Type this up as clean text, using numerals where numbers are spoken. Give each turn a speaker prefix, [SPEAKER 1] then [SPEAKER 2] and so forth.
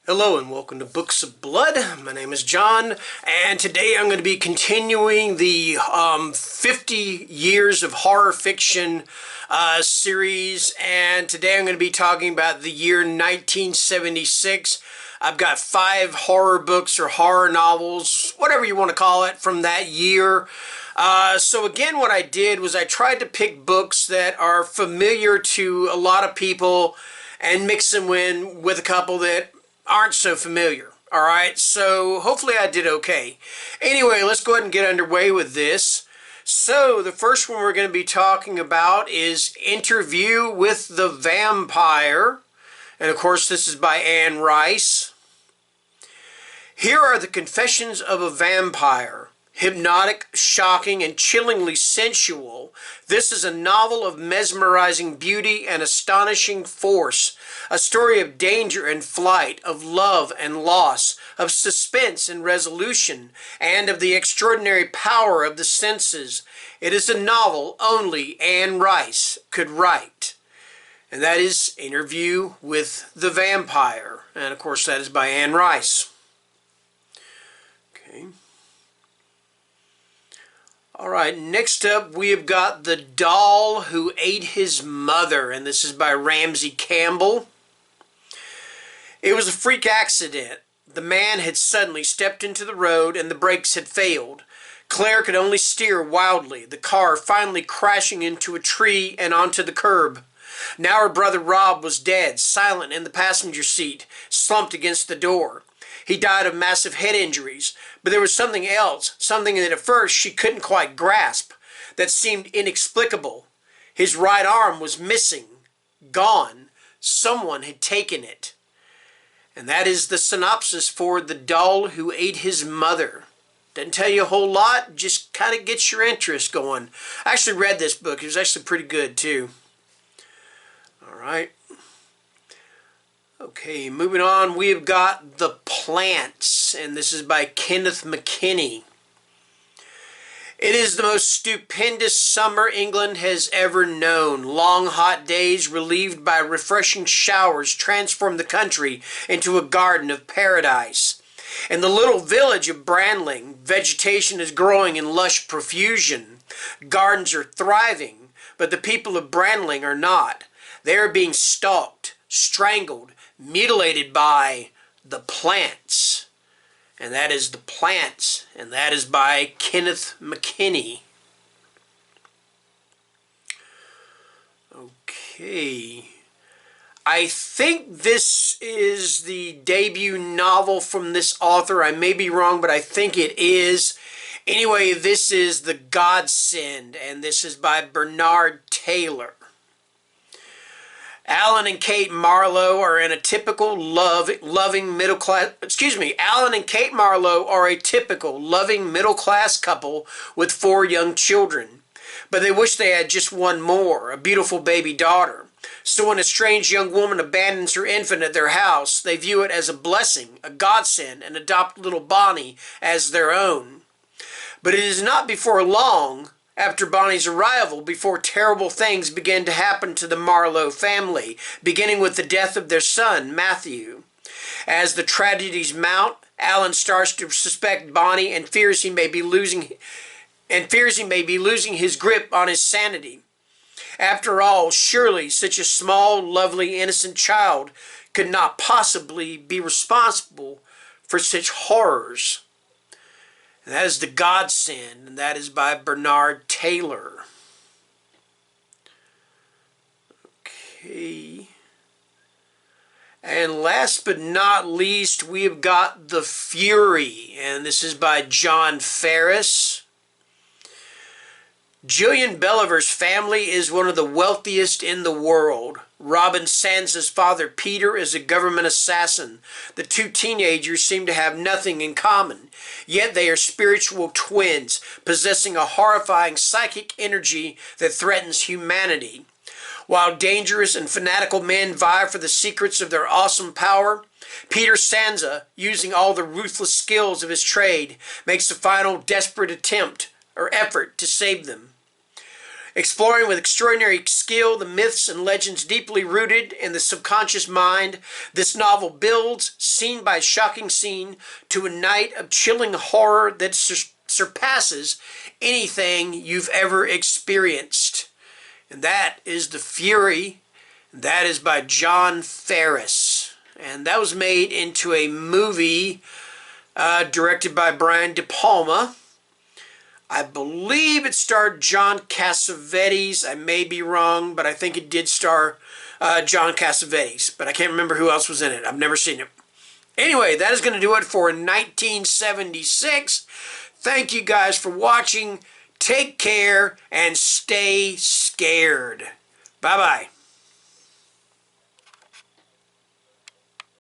[SPEAKER 1] Hello and welcome to Books of Blood. My name is John, and today I'm going to be continuing the 50 Years of Horror Fiction series, and today I'm going to be talking about the year 1976. I've got 5 horror books or horror novels, whatever you want to call it, from that year. So again, what I did was I tried to pick books that are familiar to a lot of people and mix them in with a couple that aren't so familiar. Alright, so hopefully I did okay. Anyway, let's go ahead and get underway with this. So the first one we're going to be talking about is Interview with the Vampire. And of course this is by Anne Rice. Here are the confessions of a vampire. Hypnotic, shocking, and chillingly sensual, this is a novel of mesmerizing beauty and astonishing force. A story of danger and flight, of love and loss, of suspense and resolution, and of the extraordinary power of the senses. It is a novel only Anne Rice could write. And that is Interview with the Vampire. And of course that is by Anne Rice. Okay. Alright, next up we have got The Doll Who Ate His Mother, and this is by Ramsey Campbell. It was a freak accident. The man had suddenly stepped into the road and the brakes had failed. Claire could only steer wildly, the car finally crashing into a tree and onto the curb. Now her brother Rob was dead, silent in the passenger seat, slumped against the door. He died of massive head injuries, but there was something else, something that at first she couldn't quite grasp, that seemed inexplicable. His right arm was missing, gone. Someone had taken it. And that is the synopsis for The Doll Who Ate His Mother. Doesn't tell you a whole lot, just kind of gets your interest going. I actually read this book. It was actually pretty good too. Alright. Okay, moving on, we've got The Plants, and this is by Kenneth McKinney. It is the most stupendous summer England has ever known. Long hot days relieved by refreshing showers transform the country into a garden of paradise. In the little village of Brandling, vegetation is growing in lush profusion. Gardens are thriving, but the people of Brandling are not. They are being stalked, strangled, mutilated by the plants. And that is The Plants, and that is by Kenneth McKinney. Okay. I think this is the debut novel from this author. I may be wrong, but I think it is. Anyway, this is The Godsend, and this is by Bernard Taylor. Alan and Kate Marlowe are in a typical loving middle-class... Alan and Kate Marlowe are a typical loving middle-class couple with 4 young children. But they wish they had just one more, a beautiful baby daughter. So when a strange young woman abandons her infant at their house, they view it as a blessing, a godsend, and adopt little Bonnie as their own. But it is not before long, after Bonnie's arrival, before terrible things begin to happen to the Marlowe family, beginning with the death of their son, Matthew. As the tragedies mount, Alan starts to suspect Bonnie and fears he may be losing his grip on his sanity. After all, surely such a small, lovely, innocent child could not possibly be responsible for such horrors. And that is The Godsend, and that is by Bernard Taylor. Okay. And last but not least, we have got The Fury, and this is by John Ferris. Julian Belliver's family is one of the wealthiest in the world. Robin Sansa's father, Peter, is a government assassin. The 2 teenagers seem to have nothing in common, yet they are spiritual twins, possessing a horrifying psychic energy that threatens humanity. While dangerous and fanatical men vie for the secrets of their awesome power, Peter Sansa, using all the ruthless skills of his trade, makes a final desperate attempt or effort to save them. Exploring with extraordinary skill the myths and legends deeply rooted in the subconscious mind, this novel builds, scene by shocking scene, to a night of chilling horror that surpasses anything you've ever experienced. And that is The Fury. That is by John Ferris. And that was made into a movie directed by Brian De Palma. I believe it starred John Cassavetes. I may be wrong, but I think it did star John Cassavetes. But I can't remember who else was in it. I've never seen it. Anyway, that is going to do it for 1976. Thank you guys for watching. Take care and stay scared. Bye-bye.